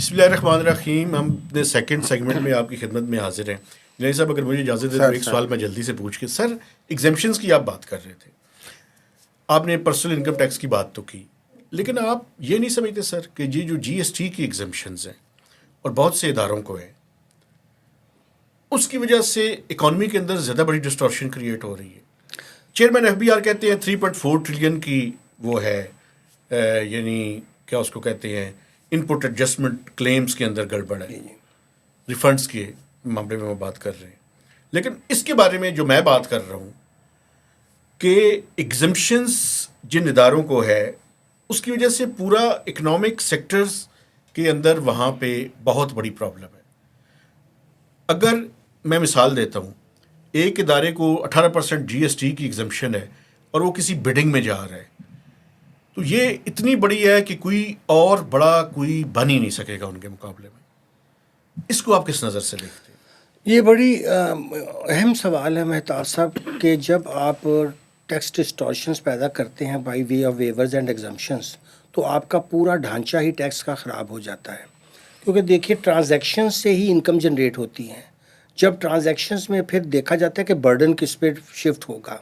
بسم اللہ الرحمن الرحیم. ہم نے سیکنڈ سیگمنٹ میں آپ کی خدمت میں حاضر ہیں. جنید صاحب اگر مجھے اجازت دے تو ایک سوال میں جلدی سے پوچھ کے. سر ایگزمپشنز کی آپ بات کر رہے تھے, آپ نے پرسنل انکم ٹیکس کی بات تو کی, لیکن آپ یہ نہیں سمجھتے سر کہ یہ جو جی ایس ٹی کی ایگزمپشنز ہیں اور بہت سے اداروں کو ہے, اس کی وجہ سے اکانومی کے اندر زیادہ بڑی ڈسٹورشن کریٹ ہو رہی ہے. چیئرمین ایف بی آر کہتے ہیں 3.4 ٹریلین کی وہ ہے, یعنی کیا اس کو کہتے ہیں, ان پٹ ایڈجسٹمنٹ کلیمز کے اندر گڑبڑ ہے, ریفنڈس کے معاملے میں وہ بات کر رہے ہیں. لیکن اس کے بارے میں جو میں بات کر رہا ہوں کہ ایگزمپشنز جن اداروں کو ہے, اس کی وجہ سے پورا اکنامک سیکٹرز کے اندر وہاں پہ بہت بڑی پرابلم ہے. اگر میں مثال دیتا ہوں, ایک ادارے کو 18% جی ایس ٹی کی ایگزمپشن ہے اور وہ کسی بڈنگ میں جا رہا ہے, تو یہ اتنی بڑی ہے کہ کوئی اور بڑا کوئی بن ہی نہیں سکے گا ان کے مقابلے میں. اس کو آپ کس نظر سے دیکھتے ہیں؟ یہ بڑی اہم سوال ہے مہتاز صاحب کہ جب آپ ٹیکس ڈسٹورشنز پیدا کرتے ہیں by way of waivers and exemptions, تو آپ کا پورا ڈھانچہ ہی ٹیکس کا خراب ہو جاتا ہے. کیونکہ دیکھیے ٹرانزیکشن سے ہی انکم جنریٹ ہوتی ہیں. جب ٹرانزیکشنز میں پھر دیکھا جاتا ہے کہ برڈن کس پہ شفٹ ہوگا.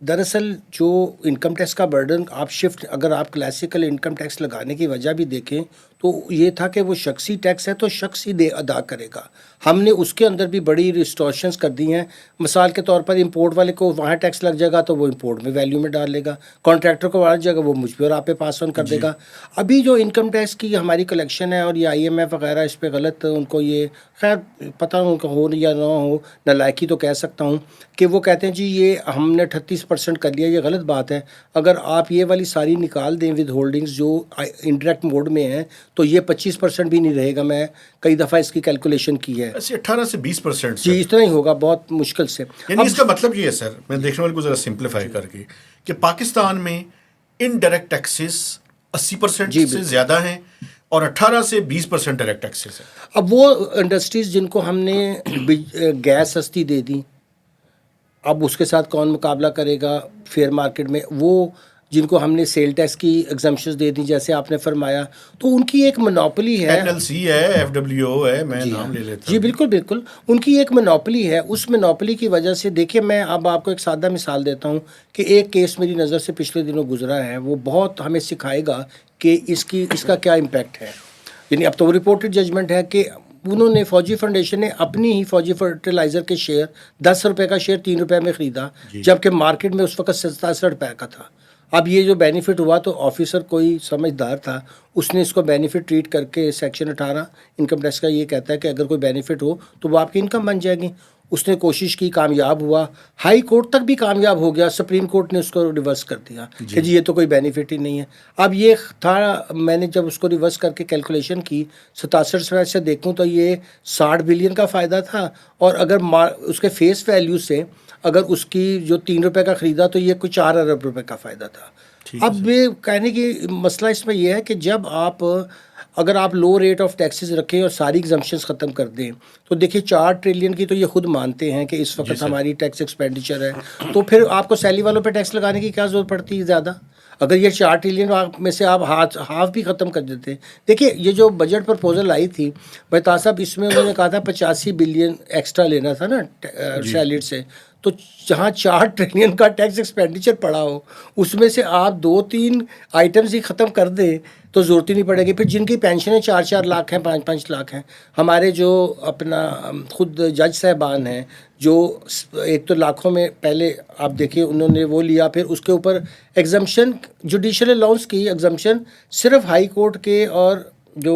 دراصل جو انکم ٹیکس کا برڈن آپ شفٹ, اگر آپ کلاسیکل انکم ٹیکس لگانے کی وجہ بھی دیکھیں تو یہ تھا کہ وہ شخصی ٹیکس ہے تو شخص ہی ادا کرے گا. ہم نے اس کے اندر بھی بڑی ریسٹورشنز کر دی ہیں. مثال کے طور پر امپورٹ والے کو وہاں ٹیکس لگ جائے گا تو وہ امپورٹ میں ویلیو میں ڈال لے گا, کانٹریکٹر کو وہاں جائے گا وہ مجھ پہ اور آپ پہ پاس آن کر دے گا. ابھی جو انکم ٹیکس کی ہماری کلیکشن ہے اور یہ آئی ایم ایف وغیرہ اس پہ غلط ان کو یہ خیر پتہ ہو یا نہ ہو, نالائکی تو کہہ سکتا ہوں کہ وہ کہتے ہیں جی یہ ہم نے 38% کر لیا, یہ غلط بات ہے. اگر آپ یہ والی ساری نکال دیں ود ہولڈنگز جو انڈائریکٹ موڈ میں ہیں تو یہ 25% بھی نہیں رہے گا. میں کئی دفعہ اس کی کیلکولیشن کی ہے, 18 سے 20%. جی اتنا ہی ہوگا بہت مشکل سے. یعنی اس کا مطلب یہ ہے سر, میں دیکھنے والے کو ذرا سمپلیفائی کر کے, کہ پاکستان میں انڈائریکٹ ٹیکسز 80% سے زیادہ ہیں اور 18 سے 20% ڈائریکٹ ٹیکسز ہیں. اب وہ انڈسٹریز جن کو ہم نے گیس سستی دے دی, اب اس کے ساتھ کون مقابلہ کرے گا فیئر مارکیٹ میں؟ وہ جن کو ہم نے سیل ٹیکس کی ایگزمپشنز دے دی جیسے آپ نے فرمایا, تو ان کی ایک منوپلی ہے. این ایل سی ہے, ایف ڈبلیو او ہے, میں نام لے لیتا ہوں. جی بالکل بالکل, ان کی ایک منوپلی ہے. اس منوپلی کی وجہ سے دیکھیے, میں اب آپ کو ایک سادہ مثال دیتا ہوں کہ ایک کیس میری نظر سے پچھلے دنوں گزرا ہے, وہ بہت ہمیں سکھائے گا کہ اس کا کیا امپیکٹ ہے. یعنی اب تو وہ رپورٹڈ ججمنٹ ہے کہ انہوں نے فوجی فاؤنڈیشن نے اپنی ہی فوجی فرٹیلائزر کے شیئر 10 روپے کا شیئر 3 روپے میں خریدا, جبکہ مارکیٹ میں اس وقت 67 روپے کا تھا. اب یہ جو بینیفٹ ہوا تو آفیسر کوئی سمجھدار تھا, اس نے اس کو بینیفٹ ٹریٹ کر کے سیکشن 18 انکم ٹیکس کا یہ کہتا ہے کہ اگر کوئی بینیفٹ ہو تو وہ آپ کی انکم بن جائے گی. اس نے کوشش کی, کامیاب ہوا, ہائی کورٹ تک بھی کامیاب ہو گیا, سپریم کورٹ نے اس کو ریورس کر دیا کہ جی یہ تو کوئی بینیفٹ ہی نہیں ہے. اب یہ تھا, میں نے جب اس کو ریورس کر کے کیلکولیشن کی 67 سے دیکھوں تو یہ 60 بلین کا فائدہ تھا, اور اگر اس کے فیس ویلیو سے اگر اس کی جو 3 روپے کا خریدا تو یہ کوئی 4 ارب روپے کا فائدہ تھا. اب یہ کہنے کی مسئلہ اس میں یہ ہے کہ جب اگر آپ لو ریٹ آف ٹیکسز رکھیں اور ساری ایگزمپشنز ختم کر دیں تو دیکھیے 4 ٹریلین کی تو یہ خود مانتے ہیں کہ اس وقت ہماری ٹیکس ایکسپینڈیچر ہے, تو پھر آپ کو سیلی والوں پہ ٹیکس لگانے کی کیا ضرورت پڑتی ہے زیادہ؟ اگر یہ 4 ٹریلین میں سے آپ ہاف بھی ختم کر دیتے. دیکھیے یہ جو بجٹ پرپوزل آئی تھی مہتاز صاحب, اس میں انہوں نے کہا تھا 85 بلین ایکسٹرا لینا تھا نا سیلڈ سے, تو جہاں 4 ٹریلین کا ٹیکس ایکسپینڈیچر پڑا ہو اس میں سے آپ 2-3 آئٹمز ہی ختم کر دیں تو ضرورت ہی نہیں پڑے گی. پھر جن کی پینشنیں 4-4 لاکھ ہیں, 5-5 لاکھ ہیں, ہمارے جو اپنا خود جج صاحبان ہیں جو ایک تو لاکھوں میں پہلے آپ دیکھیے انہوں نے وہ لیا, پھر اس کے اوپر ایگزمپشن جوڈیشل الاؤنس کی ایگزمپشن صرف ہائی کورٹ کے اور جو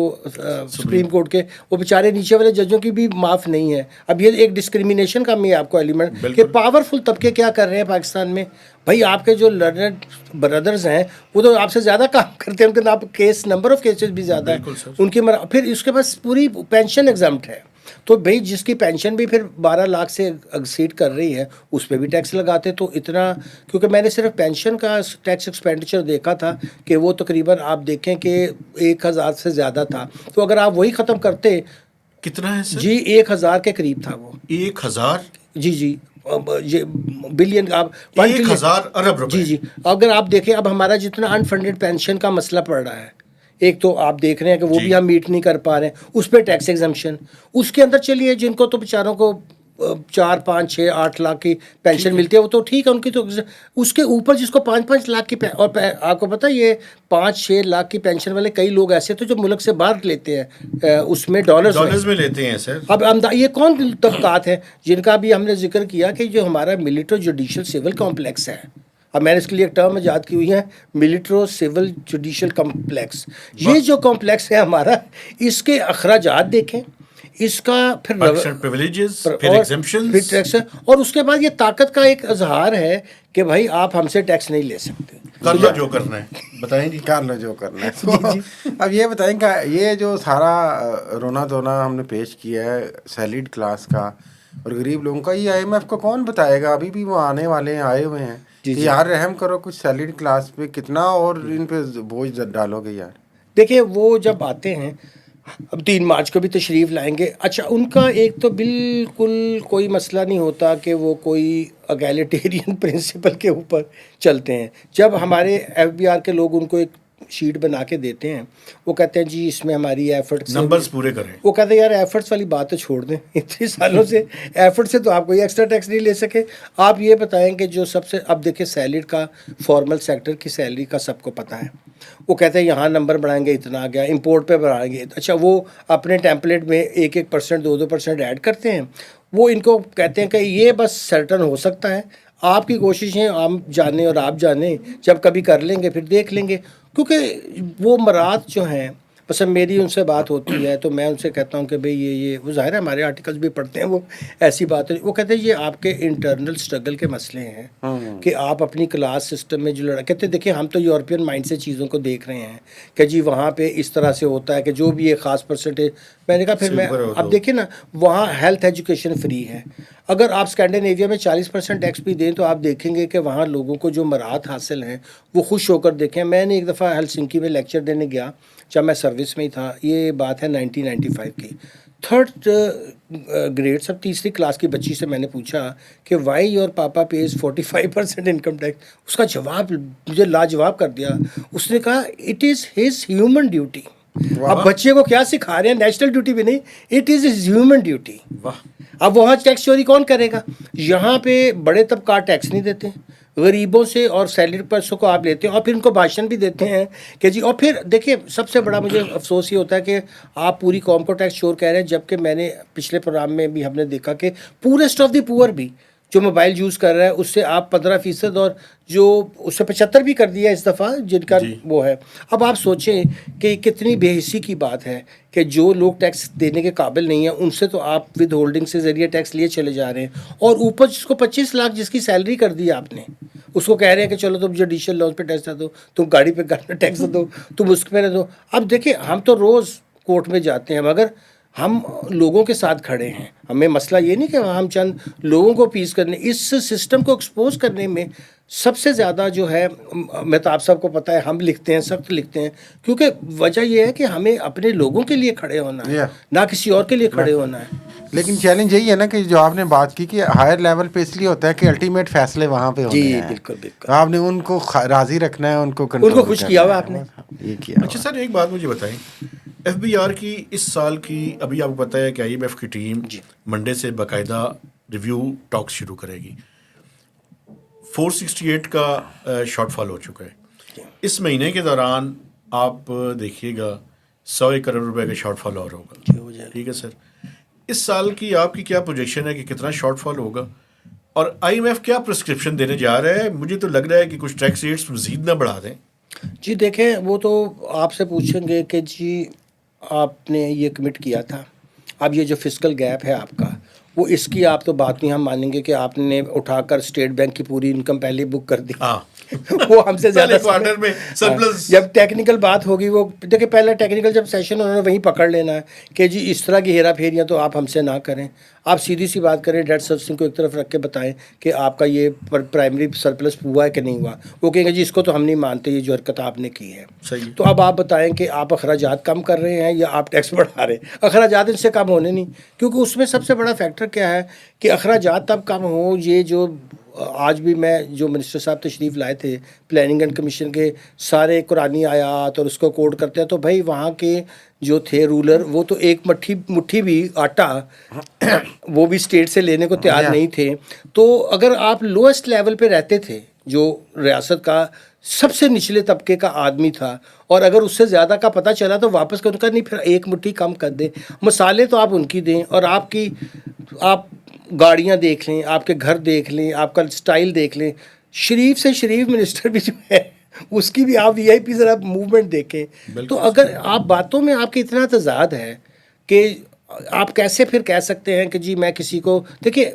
سپریم کورٹ کے, وہ بیچارے نیچے والے ججوں کی بھی معاف نہیں ہے. اب یہ ایک ڈسکریمنیشن کا میں آپ کو ایلیمنٹ کہ پاورفل طبقے کیا کر رہے ہیں پاکستان میں. بھائی آپ کے جو لرنڈ بردرز ہیں وہ تو آپ سے زیادہ کام کرتے ہیں, ان کے آپ کیس نمبر آف کیسز بھی زیادہ ہیں ان کی, پھر اس کے پاس پوری پینشن ایگزمپٹ ہے. تو بھائی جس کی پینشن بھی پھر 12 لاکھ سے ایکسیڈ کر رہی ہے اس پہ بھی ٹیکس لگاتے. تو اتنا, کیونکہ میں نے صرف پینشن کا ٹیکس ایکسپینڈیچر دیکھا تھا کہ وہ تقریباً آپ دیکھیں کہ 1000 سے زیادہ تھا. تو اگر آپ وہی ختم کرتے, کتنا ہے سر؟ جی 1000 کے قریب تھا وہ. 1000 جی بلین, آپ 1000 ارب روپے. جی اگر آپ دیکھیں اب ہمارا جتنا انفنڈڈ پینشن کا مسئلہ پڑ رہا ہے, ایک تو آپ دیکھ رہے ہیں کہ وہ بھی ہم میٹ نہیں کر پا رہے ہیں, اس پہ ٹیکس ایگزمپشن. اس کے اندر چلیے جن کو تو بیچاروں کو 4 5 6 8 لاکھ کی پینشن ملتی ہے وہ تو ٹھیک ہے ان کی, تو اس کے اوپر جس کو 5 5 لاکھ کی اور آپ کو پتہ یہ 5 6 لاکھ کی پینشن والے کئی لوگ ایسے تو جو ملک سے باہر لیتے ہیں اس میں ڈالرز میں لیتے ہیں سر. اب یہ کون طبقات ہیں جن کا بھی ہم نے ذکر کیا کہ جو ہمارا ملٹری جوڈیشل سول کمپلیکس ہے. اب میں نے اس کے لیے ایک ٹرم ایجاد کی ہوئی ہے, ملٹری سول جوڈیشل کمپلیکس. یہ جو کمپلیکس ہے ہمارا, اس کے اخراجات دیکھیں, اس کا پھر اور اس کے بعد یہ طاقت کا ایک اظہار ہے کہ بھائی آپ ہم سے ٹیکس نہیں لے سکتے, کر لو جو کرنا ہے, بتائیں جی کر لو جو کرنا ہے. اب یہ بتائیں کہ یہ جو سارا رونا دھونا ہم نے پیش کیا ہے سیلڈ کلاس کا اور غریب لوگوں کا, یہ IMF کو کون بتائے گا؟ ابھی بھی وہ آنے والے ہیں, آئے ہوئے ہیں کہ یار رحم کرو کچھ سیلڈ کلاس پہ, کتنا اور ان پہ بوجھ ڈالو گے یار. دیکھیں وہ جب آتے ہیں, اب 3 مارچ کو بھی تشریف لائیں گے. اچھا ان کا ایک تو بالکل کوئی مسئلہ نہیں ہوتا کہ وہ کوئی اگیلیٹیرین پرنسپل کے اوپر چلتے ہیں. جب ہمارے FBR کے لوگ ان کو ایک شیٹ بنا کے دیتے ہیں, وہ کہتے ہیں جی اس میں ہماری ایفرٹس نمبرز پورے کریں. وہ کہتے ہیں یار ایفرٹس والی بات تو چھوڑ دیں, اتنے سالوں سے ایفرٹ سے تو آپ کوئی ایکسٹرا ٹیکس نہیں لے سکے. آپ یہ بتائیں کہ جو سب سے, اب دیکھیں سیلری کا فارمل سیکٹر کی سیلری کا سب کو پتہ ہے, وہ کہتے ہیں یہاں نمبر بڑھائیں گے اتنا آ گیا, امپورٹ پہ بڑھائیں گے. اچھا وہ اپنے ٹیمپلیٹ میں 1% 2% ایڈ کرتے ہیں. وہ ان کو کہتے ہیں کہ یہ بس سرٹن ہو سکتا ہے, آپ کی کوششیں ہم جانیں اور آپ جانیں, جب کبھی کر لیں گے پھر دیکھ لیں گے. کیونکہ وہ مراد جو ہیں, بس میری ان سے بات ہوتی ہے تو میں ان سے کہتا ہوں کہ بھئی یہ وہ ظاہر ہے ہمارے آرٹیکلز بھی پڑھتے ہیں, وہ ایسی بات نہیں. وہ کہتے ہیں یہ آپ کے انٹرنل سٹرگل کے مسئلے ہیں کہ آپ اپنی کلاس سسٹم میں جو لڑا, کہتے ہیں دیکھیں ہم تو یورپین مائنڈ سے چیزوں کو دیکھ رہے ہیں کہ جی وہاں پہ اس طرح سے ہوتا ہے کہ جو بھی ایک خاص پرسنٹیج. میں نے کہا پھر میں اب دیکھیں نا, وہاں ہیلتھ ایجوکیشن فری ہے. اگر آپ اسکینڈینیویا میں 40% ٹیکس بھی دیں تو آپ دیکھیں گے کہ وہاں لوگوں کو جو مراحت حاصل ہیں وہ خوش ہو کر دیکھیں. میں نے ایک دفعہ ہیلسنکی میں لیکچر دینے گیا جب میں سروس میں ہی تھا, یہ بات ہے 1995 کی. 3rd گریڈ سب 3ری کلاس کی بچی سے میں نے پوچھا کہ why your papa pays 45% income tax. اس کا جواب مجھے لاجواب کر دیا. اس نے کہا it is his human duty. اب بچے کو کیا سکھا رہے ہیں, نیشنل ڈیوٹی بھی نہیں, it is his human duty. اب وہاں ٹیکس چوری کون کرے گا؟ یہاں پہ بڑے طبقات ٹیکس نہیں دیتے, غریبوں سے اور سیلری پرسوں کو آپ لیتے ہیں اور پھر ان کو بھاشن بھی دیتے ہیں کہ جی. اور پھر دیکھیں سب سے بڑا مجھے افسوس یہ ہوتا ہے کہ آپ پوری قوم کو ٹیکس چور کہہ رہے ہیں, جبکہ میں نے پچھلے پروگرام میں بھی ہم نے دیکھا کہ پورسٹ آف دی پور بھی جو موبائل یوز کر رہا ہے اس سے آپ 15% اور جو اس سے 75 بھی کر دیا اس دفعہ جن کا وہ ہے. اب آپ سوچیں کہ کتنی بے حسی کی بات ہے کہ جو لوگ ٹیکس دینے کے قابل نہیں ہیں ان سے تو آپ ود ہولڈنگ سے ذریعے ٹیکس لیے چلے جا رہے ہیں, اور اوپر جس کو 25 لاکھ جس کی سیلری کر دی آپ نے, اس کو کہہ رہے ہیں کہ چلو تم جوڈیشل لاز پہ ٹیکس نہ دو, تم گاڑی پہ ٹیکس دو, تم اس پہ نہ دو. اب دیکھیں ہم تو روز کورٹ میں جاتے ہیں مگر ہم لوگوں کے ساتھ کھڑے ہیں. ہمیں مسئلہ یہ نہیں کہ ہم چند لوگوں کو پیس کرنے, اس سسٹم کو ایکسپوز کرنے میں سب سے زیادہ جو ہے, مہتاب صاحب کو پتہ ہے ہم لکھتے ہیں, سخت لکھتے ہیں, کیونکہ وجہ یہ ہے کہ ہمیں اپنے لوگوں کے لیے کھڑے ہونا ہے, نہ کسی اور کے لیے کھڑے ہونا ہے. لیکن چیلنج یہی ہے نا کہ جو آپ نے بات کی کہ ہائر لیول پہ اس لیے ہوتا ہے کہ الٹیمیٹ فیصلے وہاں پہ ہوتے ہیں. بالکل بالکل, آپ نے ان کو راضی رکھنا ہے, ان کو خوش کیا ہوا آپ نے. یہ کیا. اچھا سر ایک بات مجھے بتائیں, FBR کی اس سال کی, ابھی آپ کو پتہ ہے کہ IMF کی ٹیم منڈے سے باقاعدہ ریویو ٹاکس شروع کرے گی. 468 کا شارٹ فال ہو چکا ہے. اس مہینے کے دوران آپ دیکھیے گا 100 کروڑ روپے کا شارٹ فال اور ہوگا. ٹھیک ہے سر, اس سال کی آپ کی کیا پروجیکشن ہے کہ کتنا شارٹ فال ہوگا, اور IMF کیا پرسکرپشن دینے جا رہا ہے؟ مجھے تو لگ رہا ہے کہ کچھ ٹیکس ریٹس مزید نہ بڑھا دیں. جی دیکھیں وہ تو آپ سے پوچھیں گے کہ جی آپ نے یہ کمٹ کیا تھا, اب یہ جو فسکل گیپ ہے آپ کا, وہ اس کی آپ تو بات نہیں ہم مانیں گے کہ آپ نے اٹھا کر اسٹیٹ بینک کی پوری انکم پہلے بک کر دی. وہ ہم سے زیادہ کوارٹر میں سرپلس. جب ٹیکنیکل بات ہوگی, وہ دیکھیں پہلے ٹیکنیکل جب سیشن انہوں نے وہیں پکڑ لینا ہے کہ جی اس طرح کی ہیرا پھیریاں تو آپ ہم سے نہ کریں. آپ سیدھی سی بات کریں, ڈیٹ سروسنگ کو ایک طرف رکھ کے بتائیں کہ آپ کا یہ پرائمری سرپلس ہوا ہے کہ نہیں ہوا. وہ کہیں گے جی اس کو تو ہم نہیں مانتے, یہ جو حرکت آپ نے کی ہے. تو اب آپ بتائیں کہ آپ اخراجات کم کر رہے ہیں یا آپ ٹیکس بڑھا رہے ہیں. اخراجات ان سے کم ہونے نہیں, کیونکہ اس میں سب سے بڑا فیکٹر کیا ہے کہ اخراجات تب کم ہوں, یہ جو آج بھی میں جو منسٹر صاحب تشریف لائے تھے پلاننگ اینڈ کمیشن کے، سارے قرآنی آیات اور اس کو کوڈ کرتے ہیں، تو بھائی وہاں کے جو تھے رولر وہ تو ایک مٹھی بھی آٹا وہ بھی اسٹیٹ سے لینے کو تیار نہیں تھے. تو اگر آپ لوئسٹ لیول پہ رہتے تھے، جو ریاست کا سب سے نچلے طبقے کا آدمی تھا، اور اگر اس سے زیادہ کا پتہ چلا تو واپس کر نہیں، پھر ایک مٹھی کم کر دیں. مثالیں تو آپ ان کی دیں، اور آپ گاڑیاں دیکھ لیں، آپ کے گھر دیکھ لیں، آپ کا سٹائل دیکھ لیں. شریف سے شریف منسٹر بھی جو ہے اس کی بھی آپ وی آئی پی ذرا موومنٹ دیکھیں. تو اگر آپ باتوں میں آپ کے اتنا تضاد ہے کہ آپ کیسے پھر کہہ سکتے ہیں کہ جی میں کسی کو، دیکھیے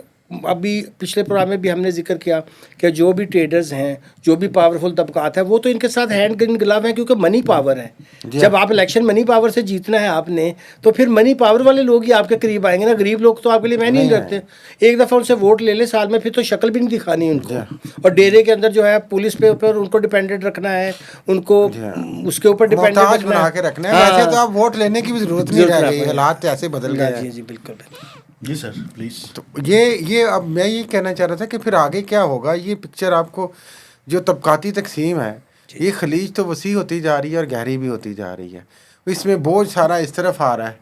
ابھی پچھلے پروگرام میں بھی ہم نے ذکر کیا کہ جو بھی ٹریڈرز ہیں، جو بھی پاورفل طبقات ہیں، وہ تو ان کے ساتھ ہینڈ ان گلو ہیں، کیونکہ منی پاور ہے. جب آپ الیکشن منی پاور سے جیتنا ہے آپ نے، تو پھر منی پاور والے لوگ ہی آپ کے قریب آئیں گے نا. غریب لوگ تو آپ کے لیے میں نہیں رکھتے. ایک دفعہ ان سے ووٹ لے لے سال میں، پھر تو شکل بھی نہیں دکھانی ان کو. اور ڈیرے کے اندر جو ہے پولیس پہ اوپر ان کو ڈیپینڈنٹ رکھنا ہے، ان کو اس کے اوپر ڈیپینڈنٹ رکھنا ہے. ویسے تو آپ ووٹ لینے کی بھی ضرورت نہیں رہ گئی، حالات ایسے بدل گئے. جی جی بالکل. جی سر پلیز. تو یہ اب میں یہ کہنا چاہ رہا تھا کہ پھر آگے کیا ہوگا. یہ پکچر آپ کو جو طبقاتی تقسیم ہے، یہ خلیج تو وسیع ہوتی جا رہی ہے اور گہری بھی ہوتی جا رہی ہے. اس میں بوجھ سارا اس طرف آ رہا ہے.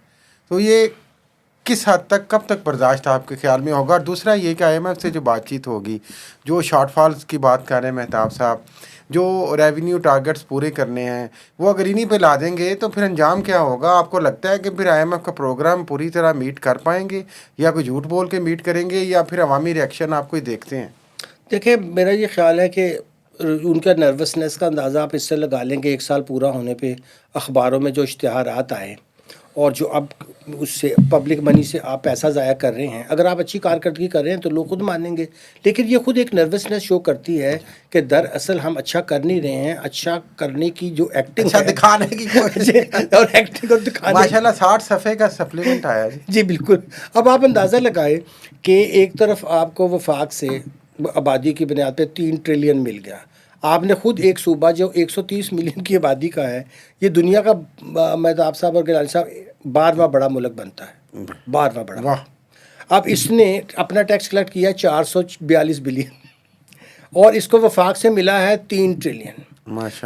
تو یہ کس حد تک، کب تک برداشت آپ کے خیال میں ہوگا؟ اور دوسرا یہ کہ IMF سے جو بات چیت ہوگی، جو شارٹ فالز کی بات کر رہے ہیں مہتاب صاحب، جو ریونیو ٹارگٹس پورے کرنے ہیں، وہ اگر انہی پہ لا دیں گے تو پھر انجام کیا ہوگا؟ آپ کو لگتا ہے کہ پھر IMF کا پروگرام پوری طرح میٹ کر پائیں گے، یا کوئی جھوٹ بول کے میٹ کریں گے، یا پھر عوامی ریئیکشن آپ کوئی دیکھتے ہیں؟ دیکھیں میرا یہ خیال ہے کہ ان کا نروسنس کا اندازہ آپ اس سے لگا لیں کہ 1 سال پورا ہونے پہ اخباروں میں جو اشتہارات آئے، اور جو اب اس سے پبلک منی سے آپ پیسہ ضائع کر رہے ہیں، اگر آپ اچھی کارکردگی کر رہے ہیں تو لوگ خود مانیں گے. لیکن یہ خود ایک نروسنس شو کرتی ہے کہ دراصل ہم اچھا کر نہیں رہے ہیں. اچھا کرنے کی جو ایکٹنگ اچھا دکھانے کی کوشش اور ایکٹنگ اور دکھانے، ماشاءاللہ 60 صفحے کا سپلیمنٹ آیا جی بالکل. اب آپ اندازہ لگائیں کہ ایک طرف آپ کو وفاق سے آبادی کی بنیاد پہ 3 ٹریلین مل گیا. آپ نے خود ایک صوبہ جو 130 ملین کی آبادی کا ہے، یہ دنیا کا مہتاب صاحب اور گیلانی صاحب 12واں بڑا ملک بنتا ہے، 12واں بڑا. اب اس نے اپنا ٹیکس کلیکٹ کیا 442 بلین، اور اس کو وفاق سے ملا ہے 3 ٹریلین.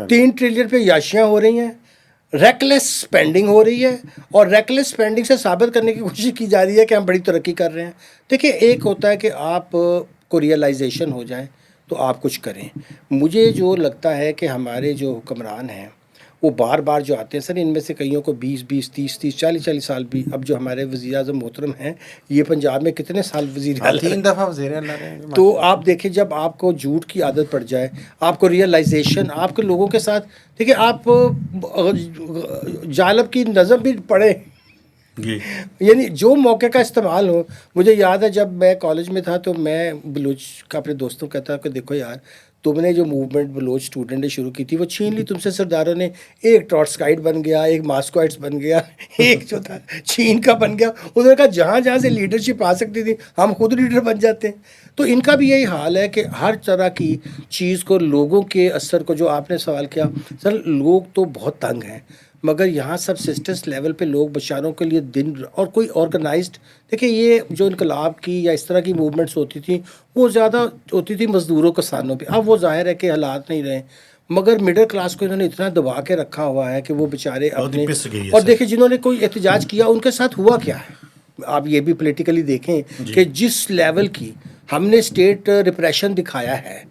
3 ٹریلین پہ یاشیاں ہو رہی ہیں، ریکلیس سپینڈنگ ہو رہی ہے، اور ریکلیس سپینڈنگ سے ثابت کرنے کی کوشش کی جا رہی ہے کہ ہم بڑی ترقی کر رہے ہیں. دیکھیں ایک ہوتا ہے کہ آپ کو ریئلائزیشن ہو جائے تو آپ کچھ کریں. مجھے جو لگتا ہے کہ ہمارے جو حکمران ہیں وہ بار بار جو آتے ہیں، سر ان میں سے کئیوں کو 20 30 40 سال بھی، اب جو ہمارے وزیر اعظم محترم ہیں یہ پنجاب میں کتنے سال وزیر اعلیٰ، 3 دفعہ وزیر اعلیٰ رہے ہیں. تو آپ دیکھیں جب آپ کو جھوٹ کی عادت پڑ جائے، آپ کو ریئلائزیشن، آپ کے لوگوں کے ساتھ، دیکھیں آپ جالب کی نظم بھی پڑھیں، یعنی جو موقع کا استعمال ہو. مجھے یاد ہے جب میں کالج میں تھا تو میں بلوچ کا اپنے دوستوں کہتا کہ دیکھو یار تم نے جو موومنٹ بلوچ اسٹوڈنٹ نے شروع کی تھی وہ چھین لی تم سے سرداروں نے. ایک ٹراٹسکائٹ بن گیا، ایک ماسکوائٹس بن گیا، ایک جو تھا چین کا بن گیا. انہوں نے کہا جہاں جہاں سے لیڈرشپ آ سکتی تھی ہم خود لیڈر بن جاتے ہیں. تو ان کا بھی یہی حال ہے کہ ہر طرح کی چیز کو، لوگوں کے اثر کو، جو آپ نے سوال کیا سر، لوگ تو بہت تنگ ہیں، مگر یہاں سب سسٹمس لیول پہ لوگ بچاروں کے لیے دن، اور کوئی آرگنائزڈ، دیکھیں یہ جو انقلاب کی یا اس طرح کی موومنٹس ہوتی تھیں وہ زیادہ ہوتی تھی مزدوروں کسانوں پہ. اب وہ ظاہر ہے کہ حالات نہیں رہے، مگر مڈل کلاس کو انہوں نے اتنا دبا کے رکھا ہوا ہے کہ وہ بیچارے اپنے، اور دیکھیں جنہوں نے کوئی احتجاج کیا ان کے ساتھ ہوا کیا ہے. آپ یہ بھی پولیٹیکلی دیکھیں کہ جس لیول کی ہم نے اسٹیٹ ریپریشن دکھایا ہے،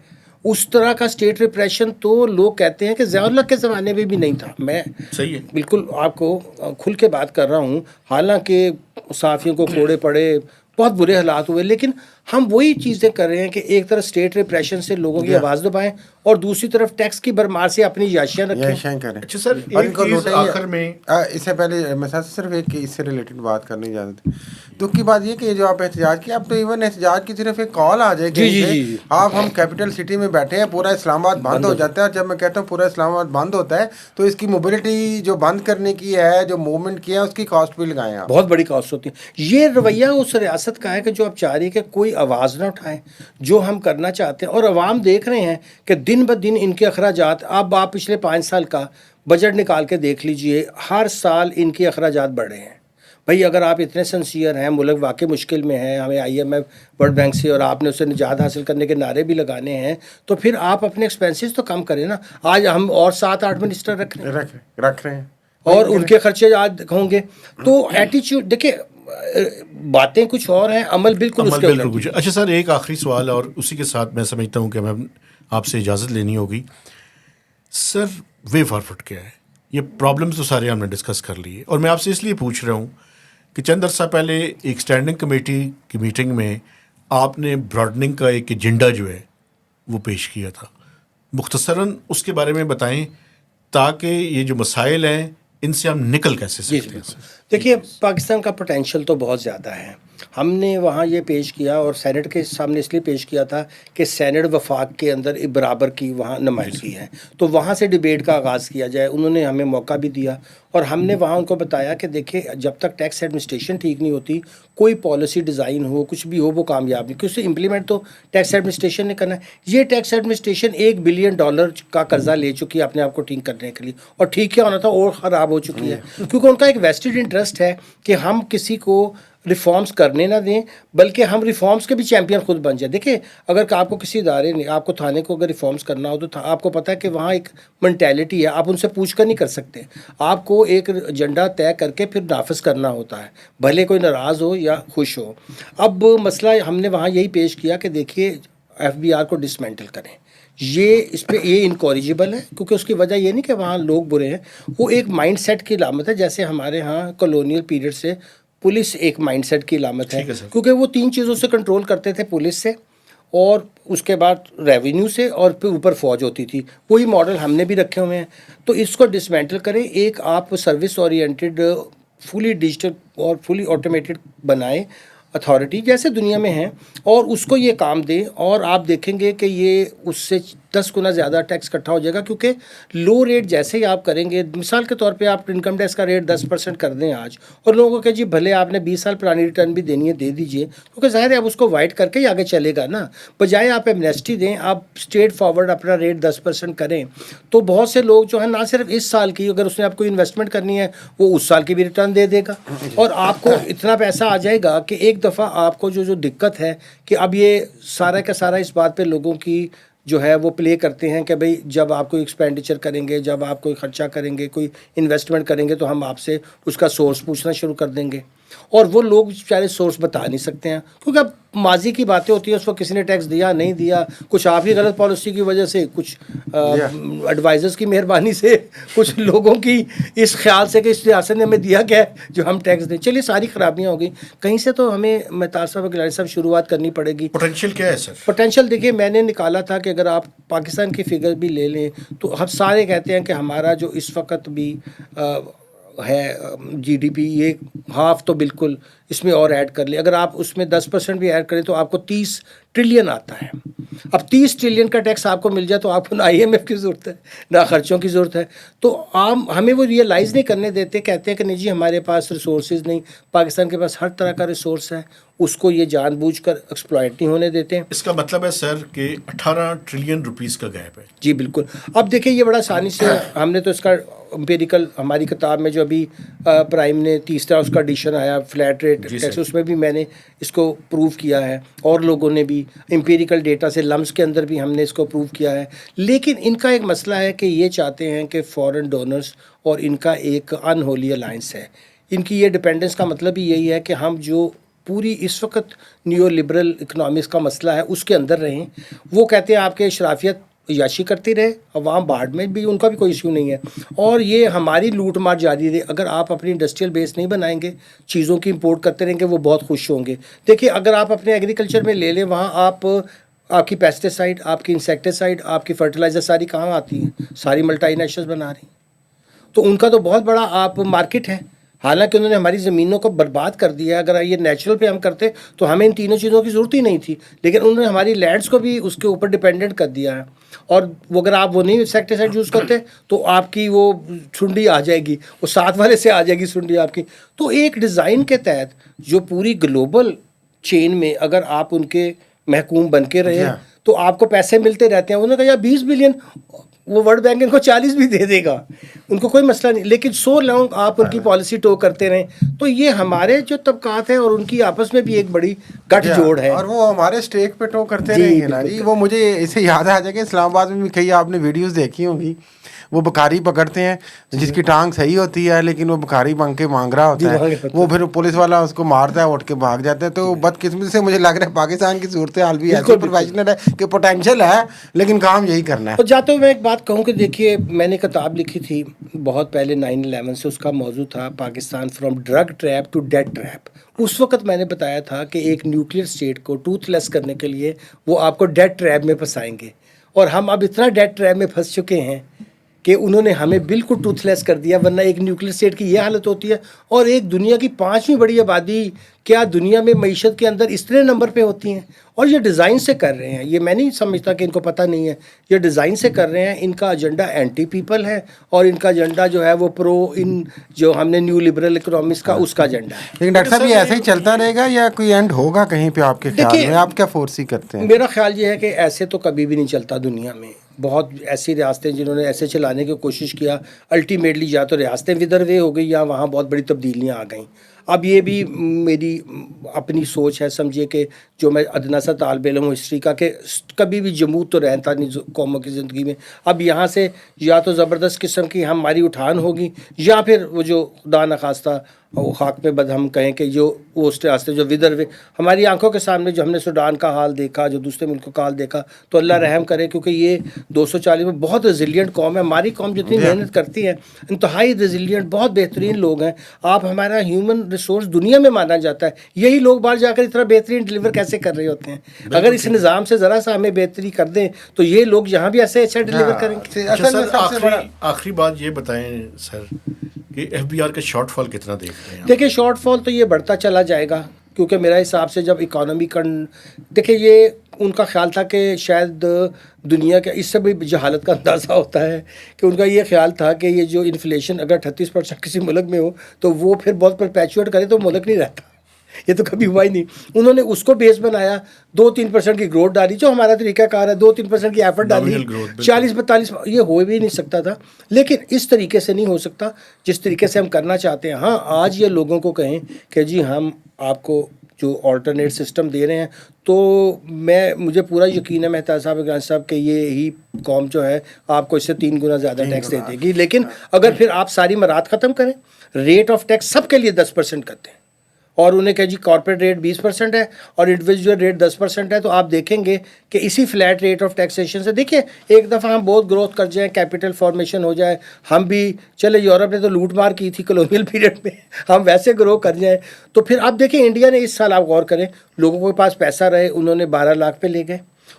اس طرح کا اسٹیٹ ریپریشن تو لوگ کہتے ہیں کہ ضیاء اللہ کے زمانے میں بھی نہیں تھا. میں صحیح ہے، بالکل آپ کو کھل کے بات کر رہا ہوں. حالانکہ صحافیوں کو کوڑے پڑے، بہت برے حالات ہوئے، لیکن ہم وہی چیزیں کر رہے ہیں کہ ایک طرف اسٹیٹ ریپریشن سے لوگوں کی آواز دبائیں اور دوسری طرف ٹیکس کی برمار سے اپنی یاشیاں رکھیں. اچھا سر ایک چیز آخر میں، اس سے پہلے میں صرف ایک اس سے ریلیٹڈ بات کرنے اجازت ہے. دکھ کی بات یہ کہ جو آپ احتجاج کیا، اب تو ایون احتجاج کی صرف ایک کال آ جائے گی، آپ ہم کیپٹل سٹی میں بیٹھے ہیں، پورا اسلام آباد بند ہو جاتا ہے. اور جب میں کہتا ہوں پورا اسلام آباد بند ہوتا ہے تو اس کی موبلٹی جو بند کرنے کی ہے، جو موومنٹ کی ہے، اس کی کاسٹ بھی لگائیں آپ. بہت بڑی کاسٹ ہوتی ہے. یہ رویہ اس ریاست کا ہے کہ جو اب چاہ رہی ہے کہ کوئی آواز نہ اٹھائیں جو ہم کرنا چاہتے ہیں. اور عوام دیکھ رہے ہیں کہ دن بہ دن ان کے اخراجات، اب آپ پچھلے 5 سال کا بجٹ نکال کے دیکھ لیجئے، ہر سال ان کے اخراجات بڑھ رہے ہیں. بھائی اگر آپ اتنے سنسیئر ہیں, ملک واقعی مشکل میں ہے, ہمیں IMF ورلڈ بینک سے اور آپ نے اس سے نجات حاصل کرنے کے نعرے بھی لگانے ہیں, تو پھر آپ اپنے ایکسپینسز تو کم کریں نا. آج ہم اور 7-8 منسٹر رکھ رہے ہیں اور ان کے خرچے ہوں گے. تو ایٹیچیوڈ دیکھیں, باتیں کچھ اور ہیں, عمل بالکل اس کے بالکل کچھ. اچھا سر, ایک آخری سوال اور اسی کے ساتھ میں سمجھتا ہوں کہ ہمیں آپ سے اجازت لینی ہوگی. سر وے فارورڈ کیا ہے؟ یہ پرابلمس تو سارے ہم نے ڈسکس کر لیے, اور میں آپ سے اس لیے پوچھ رہا ہوں کہ چند عرصہ پہلے ایک اسٹینڈنگ کمیٹی کی میٹنگ میں آپ نے براڈننگ کا ایک ایجنڈا جو ہے وہ پیش کیا تھا. مختصراً اس کے بارے میں بتائیں تاکہ یہ جو مسائل ہیں ان سے ہم نکل کیسے سکتے ہیں. دیکھیے, پاکستان کا پوٹینشیل تو بہت زیادہ ہے. ہم نے وہاں یہ پیش کیا اور سینٹ کے سامنے اس لیے پیش کیا تھا کہ سینٹ وفاق کے اندر برابر کی وہاں نمائندگی ہے, تو وہاں سے ڈیبیٹ کا آغاز کیا جائے. انہوں نے ہمیں موقع بھی دیا اور ہم نے وہاں ان کو بتایا کہ دیکھیں, جب تک ٹیکس ایڈمنسٹریشن ٹھیک نہیں ہوتی, کوئی پالیسی ڈیزائن ہو, کچھ بھی ہو, وہ کامیاب نہیں, کیونکہ اسے امپلیمنٹ تو ٹیکس ایڈمنسٹریشن نے کرنا ہے. یہ ٹیکس ایڈمنسٹریشن $1 بلین کا قرضہ لے چکی ہے اپنے آپ کو ٹھیک کرنے کے لیے, اور ٹھیک کیا ہونا تھا اور خراب ہو چکی ہے, کیونکہ ان کا ایک ویسٹڈ انٹرسٹ ہے کہ ہم کسی کو ریفارمز کرنے نہ دیں, بلکہ ہم ریفارمز کے بھی چیمپئن خود بن جائیں. دیکھیں, اگر آپ کو کسی ادارے نے, آپ کو تھانے کو اگر ریفارمز کرنا ہو تو آپ کو پتہ ہے کہ وہاں ایک مینٹیلٹی ہے, آپ ان سے پوچھ کر نہیں کر سکتے. آپ کو ایک ایجنڈا طے کر کے پھر نافذ کرنا ہوتا ہے, بھلے کوئی ناراض ہو یا خوش ہو. اب مسئلہ ہم نے وہاں یہی پیش کیا کہ دیکھیے, FBR کو ڈسمینٹل کریں. یہ اس پہ یہ انکوریجیبل ہے, کیونکہ اس کی وجہ یہ نہیں کہ وہاں لوگ برے ہیں, وہ ایک مائنڈ سیٹ کی علامت ہے. جیسے ہمارے ہاں کالونیل پیریڈ سے پولیس ایک مائنڈ سیٹ کی علامت ہے, کیونکہ وہ 3 چیزوں سے کنٹرول کرتے تھے, پولیس سے, اور اس کے بعد ریونیو سے, اور پھر اوپر فوج ہوتی تھی. وہی ماڈل ہم نے بھی رکھے ہوئے ہیں. تو اس کو ڈسمینٹل کریں, ایک آپ سروس اورینٹیڈ فلی ڈیجیٹل اور فلی آٹومیٹڈ بنائیں اتھارٹی جیسے دنیا میں ہیں, اور اس کو یہ کام دیں, اور آپ دیکھیں گے کہ یہ اس سے 10 گنا زیادہ ٹیکس اکٹھا ہو جائے گا. کیونکہ لو ریٹ جیسے ہی آپ کریں گے, مثال کے طور پہ آپ انکم ٹیکس کا ریٹ 10% کر دیں آج, اور لوگوں کو کہ جی بھلے آپ نے 20 سال پرانی ریٹرن بھی دینی ہے دے دیجئے, کیونکہ ظاہر ہے آپ اس کو وائٹ کر کے ہی آگے چلے گا نا. بجائے آپ ایمنیسٹی دیں, آپ اسٹریٹ فارورڈ اپنا ریٹ 10% کریں, تو بہت سے لوگ جو ہیں نہ صرف اس سال کی, اگر اس نے آپ کو انویسٹمنٹ کرنی ہے وہ اس سال کی بھی ریٹرن دے دے گا, اور آپ کو اتنا پیسہ آ جائے گا کہ ایک دفعہ آپ کو جو دقت ہے کہ اب یہ سارا کا سارا اس بات پہ لوگوں کی جو ہے وہ پلے کرتے ہیں کہ بھئی جب آپ کوئی ایکسپینڈیچر کریں گے, جب آپ کوئی خرچہ کریں گے, کوئی انویسٹمنٹ کریں گے, تو ہم آپ سے اس کا سورس پوچھنا شروع کر دیں گے. اور وہ لوگ بیچارے سورس بتا نہیں سکتے ہیں, کیونکہ اب ماضی کی باتیں ہوتی ہیں, اس وقت کسی نے ٹیکس دیا نہیں دیا, کچھ آپ کی غلط پالیسی کی وجہ سے, کچھ ایڈوائزرز کی مہربانی سے, کچھ لوگوں کی اس خیال سے کہ اس ریاست نے ہمیں دیا کیا ہے جو ہم ٹیکس دیں. چلیے ساری خرابیاں ہو گئی, کہیں سے تو ہمیں مہتاج صاحب گلاری صاحب شروعات کرنی پڑے گی. پوٹینشیل کیا ہے سر؟ پوٹینشیل دیکھیے, میں نے نکالا تھا کہ اگر آپ پاکستان کی فگر بھی لے لیں تو ہم سارے کہتے ہیں کہ ہمارا جو اس وقت بھی ہے GDP, یہ ہاف تو بالکل اس میں اور ایڈ کر لیں, اگر آپ اس میں 10% بھی ایڈ کریں تو آپ کو 30 ٹریلین آتا ہے. اب 30 ٹریلین کا ٹیکس آپ کو مل جائے تو آپ کو نہ IMF کی ضرورت ہے نہ خرچوں کی ضرورت ہے. تو عام ہمیں وہ ریئلائز نہیں کرنے دیتے, کہتے ہیں کہ نہیں جی ہمارے پاس ریسورسز نہیں. پاکستان کے پاس ہر طرح کا ریسورس ہے, اس کو یہ جان بوجھ کر ایکسپلائٹ نہیں ہونے دیتے. اس کا مطلب ہے سر کہ 18 ٹریلین روپیز کا گیپ ہے. جی بالکل. اب دیکھیں یہ بڑا آسانی سے ہم نے تو اس کا امپیریکل ہماری کتاب میں جو ابھی پرائم نے تیسرا اس کا ایڈیشن آیا فلیٹ ریٹ ٹیکس, اس میں بھی میں نے اس کو پروو کیا ہے, اور لوگوں نے بھی امپیریکل ڈیٹا سے لمس کے اندر بھی ہم نے اس کو پروو کیا ہے. لیکن ان کا ایک مسئلہ ہے کہ یہ چاہتے ہیں کہ فورن ڈونرز اور ان کا ایک ان ہولی الائنس ہے. ان کی یہ ڈپینڈنس کا مطلب ہی یہی ہے کہ ہم جو پوری اس وقت نیو لبرل اکنامکس کا مسئلہ ہے اس کے اندر رہیں. وہ کہتے ہیں آپ کے اشرافیت عیاشی کرتی رہے, عوام باہر میں بھی ان کا بھی کوئی ایشو نہیں ہے, اور یہ ہماری لوٹ مار جاری رہے. اگر آپ اپنی انڈسٹریل بیس نہیں بنائیں گے, چیزوں کی امپورٹ کرتے رہیں گے, وہ بہت خوش ہوں گے. دیکھیے اگر آپ اپنے ایگریکلچر میں لے لیں, وہاں آپ کی پیسٹیسائڈ, آپ کی انسیکٹیسائڈ, آپ کی فرٹیلائزر ساری کہاں آتی ہیں؟ ساری ملٹی نیشنلز بنا رہی ہیں. تو ان کا تو بہت بڑا آپ مارکیٹ ہے, حالانکہ انہوں نے ہماری زمینوں کو برباد کر دیا ہے. اگر یہ نیچرل پہ ہم کرتے تو ہمیں ان تینوں چیزوں کی ضرورت ہی نہیں تھی, لیکن انہوں نے ہماری لینڈس کو بھی اس کے اوپر ڈیپینڈنٹ کر دیا ہے. اور وہ اگر آپ وہ نہیں انسیکٹیسائڈ یوز کرتے تو آپ کی وہ سنڈی آ جائے گی, وہ ساتھ والے سے آ جائے گی سنڈی آپ کی. تو ایک ڈیزائن کے تحت جو پوری گلوبل چین میں اگر آپ ان کے محکوم بن کے رہے تو آپ کو پیسے ملتے رہتے ہیں. انہوں نے کہا 20 بلین وہ ورلڈ بینک ان کو 40 بھی دے دے گا, ان کو کوئی مسئلہ نہیں. لیکن سو لانگ آپ ان کی پالیسی ٹو کرتے رہیں تو یہ ہمارے جو طبقات ہیں اور ان کی آپس میں بھی ایک بڑی گٹھ جوڑ ہے, اور وہ ہمارے اسٹیک پہ ٹو کرتے رہیں گے نا جی. وہ مجھے اسے یاد آ جائے کہ اسلام آباد میں بھی کئی آپ نے ویڈیوز دیکھی ہوں گی, وہ بکاری پکڑتے ہیں جس کی ٹانگ صحیح ہوتی ہے لیکن وہ بکاری مانگ رہا ہوتا ہے, وہ پھر پولیس والا اس کو مارتا ہے, اٹھ کے بھاگ جاتا ہے. تو بدقسمتی سے مجھے لگ رہا ہے پاکستان کی صورتحال بھی ایسی پروفیشنل ہے کہ پوٹینشیل ہے لیکن کام یہی کرنا ہے. اور جاتے ہوئے میں ایک بات کہوں کہ دیکھیے میں نے کتاب لکھی تھی بہت پہلے 9/11 سے, اس کا موضوع تھا Pakistan from drug trap to dead trap. اس وقت میں نے بتایا تھا کہ ایک نیوکلیر اسٹیٹ کو ٹوتھ لیس کرنے کے لیے وہ آپ کو ڈیڈ ٹریپ میں پھنسائیں گے, اور ہم اب اتنا ڈیڈ ٹریپ میں پھنس چکے ہیں کہ انہوں نے ہمیں بالکل ٹوتھ لیس کر دیا. ورنہ ایک نیوکلیر اسٹیٹ کی یہ حالت ہوتی ہے, اور ایک دنیا کی 5ویں بڑی آبادی کیا دنیا میں معیشت کے اندر اس طرح نمبر پہ ہوتی ہیں, اور یہ ڈیزائن سے کر رہے ہیں. یہ میں نہیں سمجھتا کہ ان کو پتہ نہیں ہے, یہ ڈیزائن سے کر رہے ہیں. ان کا ایجنڈا اینٹی پیپل ہے, اور ان کا ایجنڈا جو ہے وہ پرو ان جو ہم نے نیو لبرل اکنامکس کا اس کا ایجنڈا ہے. لیکن ڈاکٹر صاحب یہ ایسے ہی چلتا رہے گا یا کوئی اینڈ ہوگا کہیں پہ آپ کے خیال میں؟ آپ کیا فورسی کرتے ہیں؟ میرا خیال یہ ہے کہ ایسے تو کبھی بھی نہیں چلتا دنیا میں. بہت ایسی ریاستیں جنہوں نے ایسے چلانے کی کوشش کیا, الٹیمیٹلی یا تو ریاستیں ودر وے ہو گئی یا وہاں بہت بڑی تبدیلیاں آ گئیں. اب یہ بھی میری اپنی سوچ ہے, سمجھیے کہ جو میں ادنا سا طالب علم ہوں ہسٹری کا, کہ کبھی بھی جمود تو رہتا نہیں قوموں کی زندگی میں. اب یہاں سے یا تو زبردست قسم کی ہماری اٹھان ہوگی, یا پھر وہ جو خدا نخواستہ خاک میں بد ہم کہیں کہ جو وہ اس راستے جو ودر وے ہماری آنکھوں کے سامنے جو ہم نے سوڈان کا حال دیکھا, جو دوسرے ملکوں کا حال دیکھا, تو اللہ رحم کرے, کیونکہ یہ 240 میں بہت ریزیلینٹ قوم ہے. ہماری قوم جتنی محنت کرتی ہے انتہائی ریزیلینٹ, بہت بہترین لوگ ہیں. آپ ہمارا ہیومن ریسورس دنیا میں مانا جاتا ہے, یہی لوگ باہر جا کر اتنا بہترین ڈلیور کیسے کر رہے ہوتے ہیں؟ اگر اس نظام سے ذرا سا ہمیں بہتری کر دیں تو یہ لوگ یہاں بھی ایسے اچھا ڈلیور کریں گے. آخری بات یہ بتائیں سر کہ ایف بی آر کا شارٹ فال کتنا دیکھ رہے ہیں؟ دیکھیں شارٹ فال تو یہ بڑھتا چلا جائے گا, کیونکہ میرا حساب سے جب اکانومی دیکھیں یہ ان کا خیال تھا کہ شاید دنیا کے اس سے بھی جہالت کا اندازہ ہوتا ہے کہ ان کا یہ خیال تھا کہ یہ جو انفلیشن اگر 38% کسی ملک میں ہو تو وہ پھر بہت پرپیچویٹ کرے تو ملک نہیں رہتا. یہ تو کبھی ہوا ہی نہیں. انہوں نے اس کو بیس بنایا, 2-3% کی گروتھ ڈالی, جو ہمارا طریقہ کار ہے, 2-3% کی ایفرٹ ڈالی, 40-42 یہ ہو بھی نہیں سکتا تھا. لیکن اس طریقے سے نہیں ہو سکتا جس طریقے سے ہم کرنا چاہتے ہیں. ہاں آج یہ لوگوں کو کہیں کہ جی ہم آپ کو جو آلٹرنیٹ سسٹم دے رہے ہیں, تو مجھے پورا یقین ہے مہتا صاحب کہ یہ ہی قوم جو ہے آپ کو اس سے 3 گنا زیادہ ٹیکس دے دے گی. لیکن اگر پھر آپ ساری مراد ختم کریں, ریٹ آف ٹیکس سب کے لیے 10% کرتے ہیں, اور انہیں کہ جی کارپوریٹ ریٹ 20% ہے اور انڈیویجول ریٹ 10% ہے, تو آپ دیکھیں گے کہ اسی فلیٹ ریٹ آف ٹیکسیشن سے دیکھیں ایک دفعہ ہم بہت گروتھ کر جائیں, کیپٹل فارمیشن ہو جائے, ہم بھی چلے یورپ نے تو لوٹ مار کی تھی کولونیل پیریڈ میں, ہم ویسے گرو کر جائیں, تو پھر آپ دیکھیں انڈیا نے اس سال آپ غور کریں لوگوں کے پاس پیسہ رہے, انہوں نے 12 لاکھ پہ لے گئے.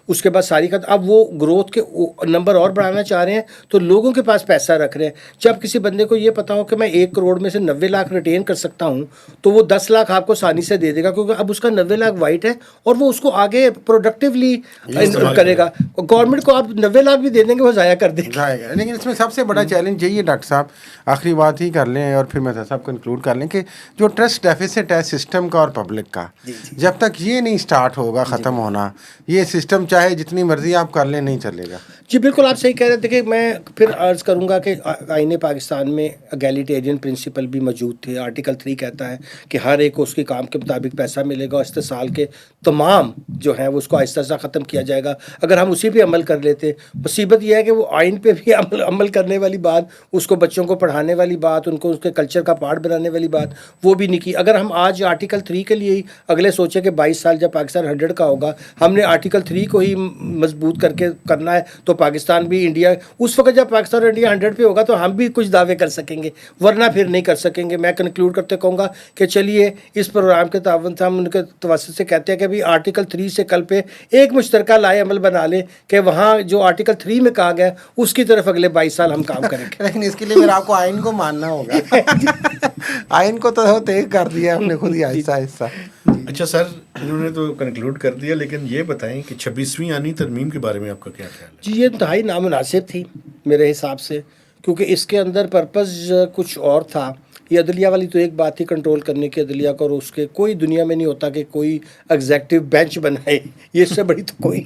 اس کے بعد ساری اب وہ گروتھ کے نمبر اور بڑھانا چاہ رہے ہیں, تو لوگوں کے پاس پیسہ رکھ رہے ہیں. جب کسی بندے کو یہ پتا ہو کہ میں 1 کروڑ میں سے 90 لاکھ ریٹین کر سکتا ہوں, تو وہ 10 لاکھ آپ کو آسانی سے دے دے گا, کیونکہ اب اس کا 90 لاکھ وائٹ ہے اور وہ اس کو آگے پروڈکٹیولی کرے گا. گورنمنٹ کو آپ 90 لاکھ بھی دے دیں گے, وہ ضائع کر دیں گے. لیکن اس میں سب سے بڑا چیلنج یہی ہے ڈاکٹر صاحب, آخری بات ہی کر لیں اور پھر میں صاحب کنکلوڈ کر لیں, کہ جو ٹرسٹ ڈیفیسٹ ہے سسٹم کا اور پبلک کا, جب تک یہ نہیں سٹارٹ ہوگا ختم ہونا, یہ سسٹم چاہے جتنی مرضی آپ کر لیں نہیں چلے گا. جی بالکل آپ صحیح کہہ رہے ہیں. دیکھیں میں پھر عرض کروں گا کہ آئین پاکستان میں اگیلیٹیرین پرنسپل بھی موجود تھے. آرٹیکل 3 کہتا ہے کہ ہر ایک کو اس کے کام کے مطابق پیسہ ملے گا, اور استحصال کے تمام جو ہیں وہ اس کو آہستہ آہستہ ختم کیا جائے گا. اگر ہم اسی پہ عمل کر لیتے, مصیبت یہ ہے کہ وہ آئین پہ بھی عمل کرنے والی بات, اس کو بچوں کو پڑھانے والی بات, ان کو اس کے کلچر کا پارٹ بنانے والی بات, وہ بھی نہیں کی. اگر ہم آج آرٹیکل 3 کے لیے ہی اگلے سوچیں کہ 22 سال جب پاکستان 100 کا ہوگا, ہم نے آرٹیکل 3 کو ہی مضبوط کر کے کرنا ہے, تو پاکستان بھی انڈیا اس وقت جب پاکستان اور انڈیا 100 پہ ہوگا تو ہم بھی کچھ دعوے کر سکیں گے, ورنہ پھر نہیں کر سکیں گے. میں کنکلوڈ کرتے کہوں گا کہ چلیے اس پروگرام کے تعاون سے ہم ان کے توسط سے کہتے ہیں کہ بھی آرٹیکل 3 سے کل پہ ایک مشترکہ لائے عمل بنا لیں کہ وہاں جو آرٹیکل 3 میں کہا گیا اس کی طرف اگلے 22 سال ہم کام کریں گے. لیکن اس کے لیے پھر آپ کو آئین کو ماننا ہوگا. آئین کو تو تیز کر دیا ہم نے خود ہی آہستہ آہستہ. اچھا سر, انہوں نے تو کنکلوڈ کر دیا, لیکن یہ بتائیں کہ 26ویں آئینی ترمیم کے بارے میں آپ کا کیا خیال ہے؟ جی یہ انتہائی نامناسب تھی میرے حساب سے, کیونکہ اس کے اندر پرپز کچھ اور تھا. یہ عدلیہ والی تو ایک بات ہی کنٹرول کرنے کی عدلیہ کو، اور اس کے کوئی دنیا میں نہیں ہوتا کہ کوئی ایگزیکٹو بینچ بنائے، یہ اس سے بڑی تو کوئی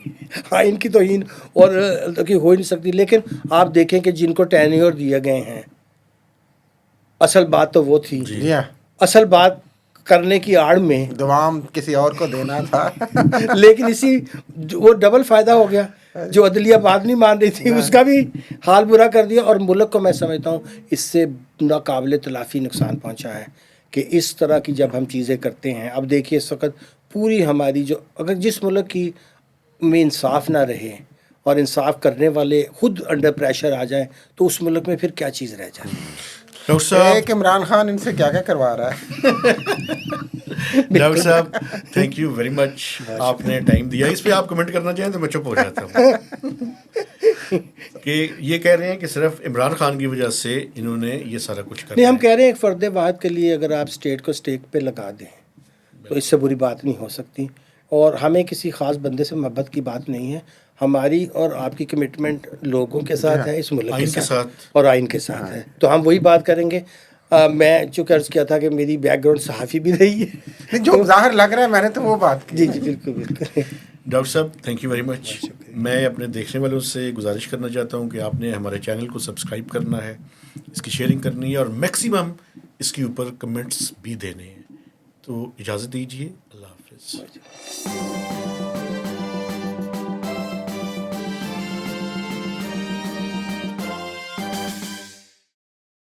آئین کی توہین اور کہ ہو ہی نہیں سکتی. لیکن آپ دیکھیں کہ جن کو ٹینیور دیے گئے ہیں، اصل بات تو وہ تھی، جی ہاں، اصل بات کرنے کی آڑ میں دوام کسی اور کو دینا تھا. لیکن اسی وہ ڈبل فائدہ ہو گیا. جو عدلیہ بات نہیں مان رہی تھی اس کا بھی حال برا کر دیا، اور ملک کو میں سمجھتا ہوں اس سے ناقابل تلافی نقصان پہنچا ہے کہ اس طرح کی جب ہم چیزیں کرتے ہیں. اب دیکھیے اس وقت پوری ہماری جو، اگر جس ملک کی میں انصاف نہ رہے اور انصاف کرنے والے خود انڈر پریشر آ جائیں تو اس ملک میں پھر کیا چیز رہ جائے. ڈاکٹر صاحب، ایک عمران خان ان سے کیا کیا کروا رہا ہے. ڈاکٹر صاحب تھینک یو ویری مچ، آپ نے ٹائم دیا. اس پہ آپ کمنٹ کرنا چاہیں تو میں چپ ہو جاتا ہوں کہ یہ کہہ رہے ہیں کہ صرف عمران خان کی وجہ سے انہوں نے یہ سارا کچھ کر نہیں، ہم کہہ رہے ہیں ایک فرد واحد کے لیے اگر آپ اسٹیٹ کو اسٹیک پہ لگا دیں تو اس سے بری بات نہیں ہو سکتی. اور ہمیں کسی خاص بندے سے محبت کی بات نہیں ہے، ہماری اور آپ کی کمٹمنٹ لوگوں کے ساتھ ہے، اس ملک آئین کے کے ساتھ ساتھ اور آئین کے ساتھ ہے. تو ہم وہی بات کریں گے. میں چونکہ عرض کیا تھا کہ میری بیک گراؤنڈ صحافی بھی رہی ہے. جو ظاہر لگ رہا ہے میں نے تو وہ بات کی. جی جی بالکل بالکل. ڈاکٹر صاحب تھینک یو ویری مچ. میں اپنے دیکھنے والوں سے گزارش کرنا چاہتا ہوں کہ آپ نے ہمارے چینل کو سبسکرائب کرنا ہے، اس کی شیئرنگ کرنی ہے اور میکسیمم اس کے اوپر کمنٹس بھی دینے ہیں. تو اجازت دیجیے، اللہ حافظ.